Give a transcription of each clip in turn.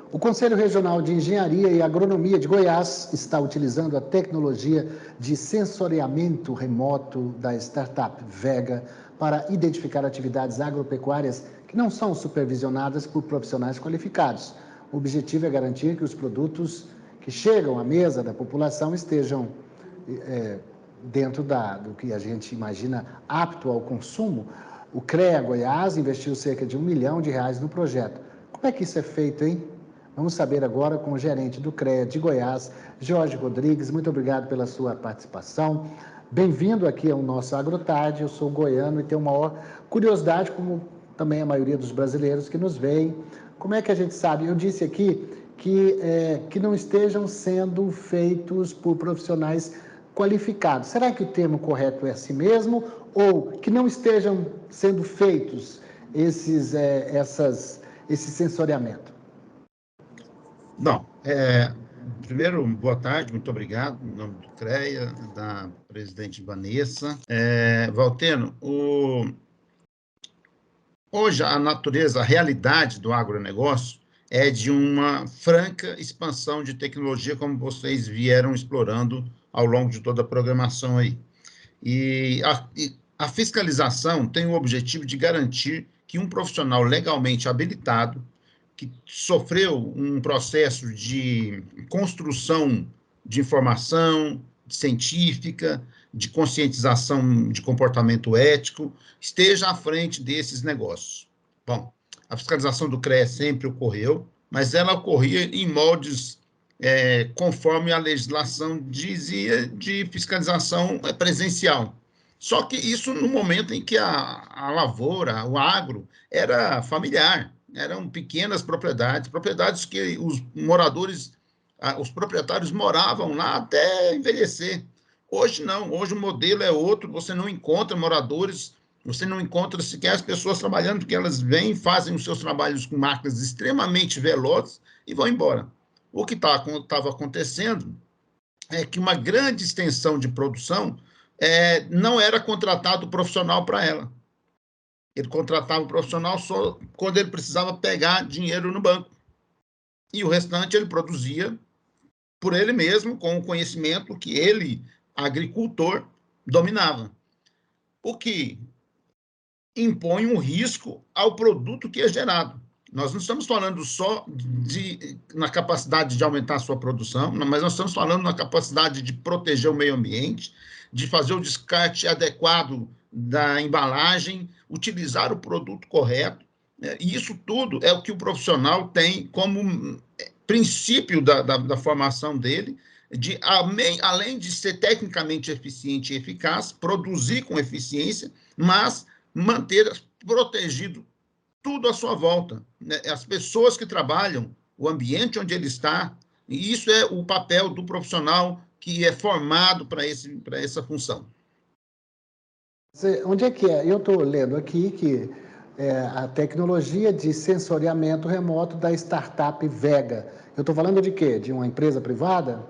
O Conselho Regional de Engenharia e Agronomia de Goiás está utilizando a tecnologia de sensoriamento remoto da startup Vega para identificar atividades agropecuárias que não são supervisionadas por profissionais qualificados. O objetivo é garantir que os produtos que chegam à mesa da população estejam dentro do que a gente imagina apto ao consumo. O CREA Goiás investiu cerca de R$1 milhão no projeto. Como é que isso é feito, hein? Vamos saber agora com o gerente do CREA de Goiás, Jorge Rodrigues. Muito obrigado pela sua participação. Bem-vindo aqui ao nosso AgroTarde. Eu sou goiano e tenho maior curiosidade, como também a maioria dos brasileiros que nos veem. Como é que a gente sabe? Eu disse aqui que não estejam sendo feitos por profissionais qualificados. Será que o termo correto é assim mesmo? Ou que não estejam sendo feitos esse sensoriamento? Não, primeiro, boa tarde, muito obrigado, em nome do CREA, da presidente Vanessa. Valteno, hoje a natureza, a realidade do agronegócio é de uma franca expansão de tecnologia, como vocês vieram explorando ao longo de toda a programação aí. E a fiscalização tem o objetivo de garantir que um profissional legalmente habilitado, que sofreu um processo de construção de informação científica, de conscientização de comportamento ético, esteja à frente desses negócios. Bom, a fiscalização do CREA sempre ocorreu, mas ela ocorria em moldes conforme a legislação dizia, de fiscalização presencial. Só que isso no momento em que a lavoura, o agro, era familiar. Eram pequenas propriedades que os moradores, os proprietários moravam lá até envelhecer. Hoje não, hoje o modelo é outro, você não encontra moradores, você não encontra sequer as pessoas trabalhando, porque elas vêm, fazem os seus trabalhos com máquinas extremamente velozes e vão embora. O que estava acontecendo é que uma grande extensão de produção não era contratado profissional para ela. Ele contratava o profissional só quando ele precisava pegar dinheiro no banco. E o restante ele produzia por ele mesmo, com o conhecimento que ele, agricultor, dominava. O que impõe um risco ao produto que é gerado. Nós não estamos falando só na capacidade de aumentar a sua produção, mas nós estamos falando na capacidade de proteger o meio ambiente, de fazer o descarte adequado da embalagem, utilizar o produto correto. E isso tudo é o que o profissional tem como princípio da formação dele, de, além de ser tecnicamente eficiente e eficaz, produzir com eficiência, mas manter protegido tudo à sua volta, né? As pessoas que trabalham, o ambiente onde ele está, e isso é o papel do profissional que é formado para essa função. Onde é que é? Eu estou lendo aqui que a tecnologia de sensoriamento remoto da startup Vega. Eu estou falando de quê? De uma empresa privada?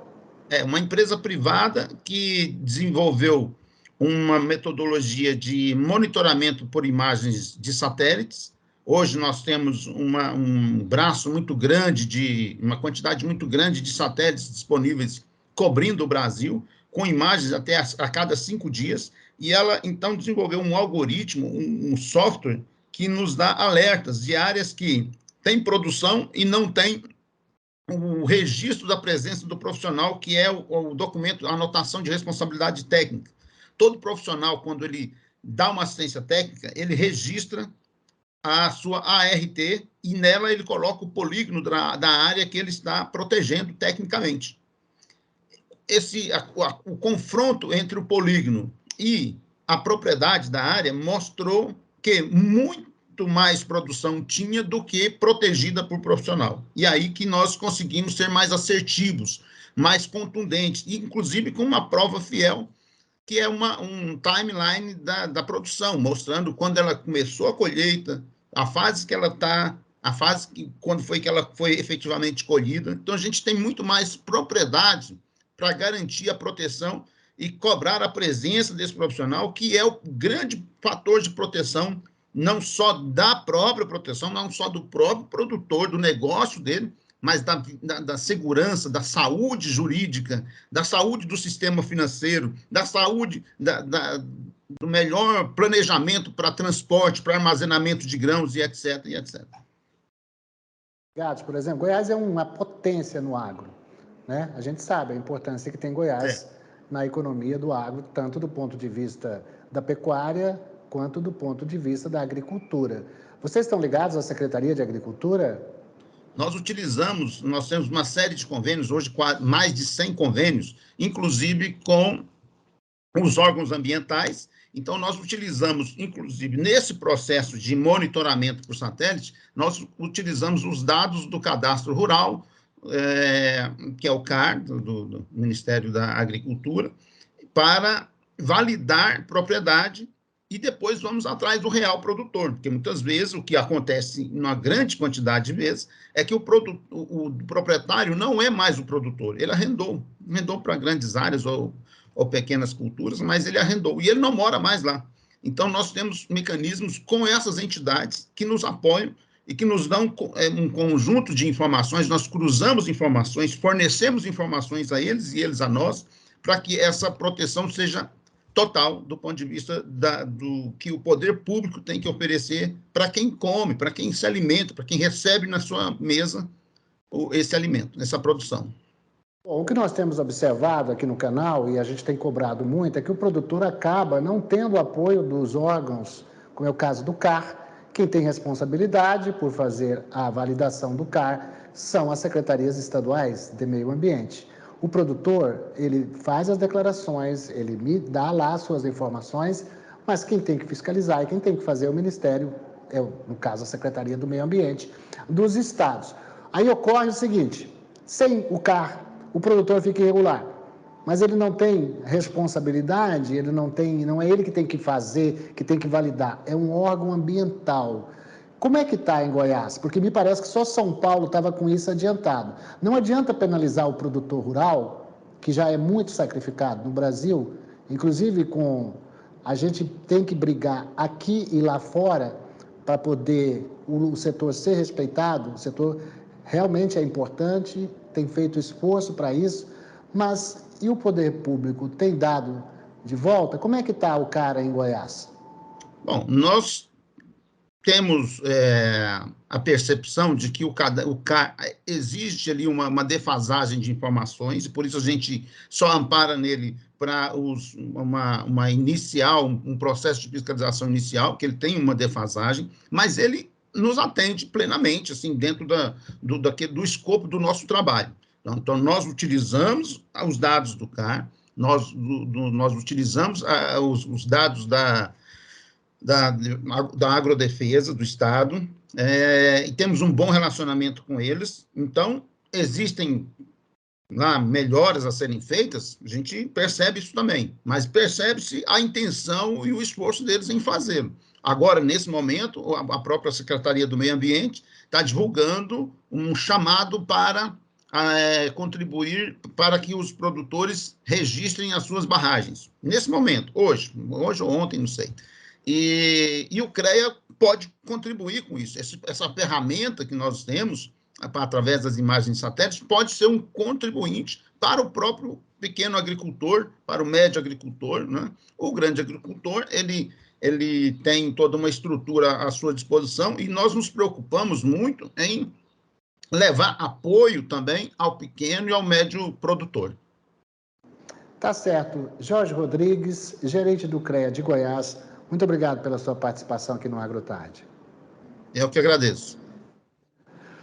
É uma empresa privada que desenvolveu uma metodologia de monitoramento por imagens de satélites. Hoje nós temos um braço muito grande, uma quantidade muito grande de satélites disponíveis cobrindo o Brasil, com imagens até a cada 5 dias, e ela, então, desenvolveu um algoritmo, um software, que nos dá alertas de áreas que têm produção e não tem o registro da presença do profissional, que é o documento, a anotação de responsabilidade técnica. Todo profissional, quando ele dá uma assistência técnica, ele registra a sua ART e nela ele coloca o polígono da área que ele está protegendo tecnicamente. O confronto entre o polígono e a propriedade da área mostrou que muito mais produção tinha do que protegida por profissional. E aí que nós conseguimos ser mais assertivos, mais contundentes, inclusive com uma prova fiel, que é um timeline da produção, mostrando quando ela começou a colheita, a fase que ela está, quando foi que ela foi efetivamente colhida. Então, a gente tem muito mais propriedade para garantir a proteção e cobrar a presença desse profissional, que é o grande fator de proteção, não só da própria proteção, não só do próprio produtor, do negócio dele, mas da segurança, da saúde jurídica, da saúde do sistema financeiro, da saúde, do melhor planejamento para transporte, para armazenamento de grãos e etc, e etc. Gatos, por exemplo, Goiás é uma potência no agro, né? A gente sabe a importância que tem Goiás na economia do agro, tanto do ponto de vista da pecuária, quanto do ponto de vista da agricultura. Vocês estão ligados à Secretaria de Agricultura? Nós temos uma série de convênios, hoje mais de 100 convênios, inclusive com os órgãos ambientais. Então, nós utilizamos, inclusive, nesse processo de monitoramento por satélite, nós utilizamos os dados do Cadastro Rural, que é o CAR, do Ministério da Agricultura, para validar propriedade e depois vamos atrás do real produtor, porque muitas vezes o que acontece, numa grande quantidade de vezes, é que o proprietário não é mais o produtor, ele arrendou para grandes áreas ou pequenas culturas, mas ele arrendou, e ele não mora mais lá. Então, nós temos mecanismos com essas entidades que nos apoiam e que nos dão um conjunto de informações, nós cruzamos informações, fornecemos informações a eles e eles a nós, para que essa proteção seja total do ponto de vista do que o poder público tem que oferecer para quem come, para quem se alimenta, para quem recebe na sua mesa esse alimento, essa produção. Bom, o que nós temos observado aqui no canal, e a gente tem cobrado muito, é que o produtor acaba não tendo apoio dos órgãos, como é o caso do CAR. Quem tem responsabilidade por fazer a validação do CAR são as secretarias estaduais de meio ambiente. O produtor, ele faz as declarações, ele me dá lá as suas informações, mas quem tem que fiscalizar e quem tem que fazer é o Ministério, no caso a Secretaria do Meio Ambiente, dos estados. Aí ocorre o seguinte, sem o CAR, o produtor fica irregular, mas ele não tem responsabilidade, não é ele que tem que fazer, que tem que validar, é um órgão ambiental. Como é que está em Goiás? Porque me parece que só São Paulo estava com isso adiantado. Não adianta penalizar o produtor rural, que já é muito sacrificado no Brasil, inclusive a gente tem que brigar aqui e lá fora para poder o setor ser respeitado, o setor realmente é importante, tem feito esforço para isso, mas e o poder público tem dado de volta? Como é que está o CAR em Goiás? Bom, nós temos a percepção de que o CAR existe ali uma defasagem de informações, e por isso a gente só ampara nele para uma inicial, um processo de fiscalização inicial, que ele tem uma defasagem, mas ele nos atende plenamente, assim, dentro do escopo do nosso trabalho. Então, nós utilizamos os dados do CAR, nós utilizamos os dados da agrodefesa do Estado, e temos um bom relacionamento com eles. Então, existem lá melhoras a serem feitas, a gente percebe isso também, mas percebe-se a intenção e o esforço deles em fazê-lo. Agora, nesse momento, a própria Secretaria do Meio Ambiente está divulgando um chamado para contribuir para que os produtores registrem as suas barragens. Nesse momento, hoje ou ontem, não sei. E o CREA pode contribuir com isso. Essa ferramenta que nós temos, através das imagens de satélites, pode ser um contribuinte para o próprio pequeno agricultor, para o médio agricultor, né? O grande agricultor, ele tem toda uma estrutura à sua disposição e nós nos preocupamos muito em levar apoio também ao pequeno e ao médio produtor. Tá certo. Jorge Rodrigues, gerente do CREA de Goiás, muito obrigado pela sua participação aqui no AgroTarde. Eu que agradeço.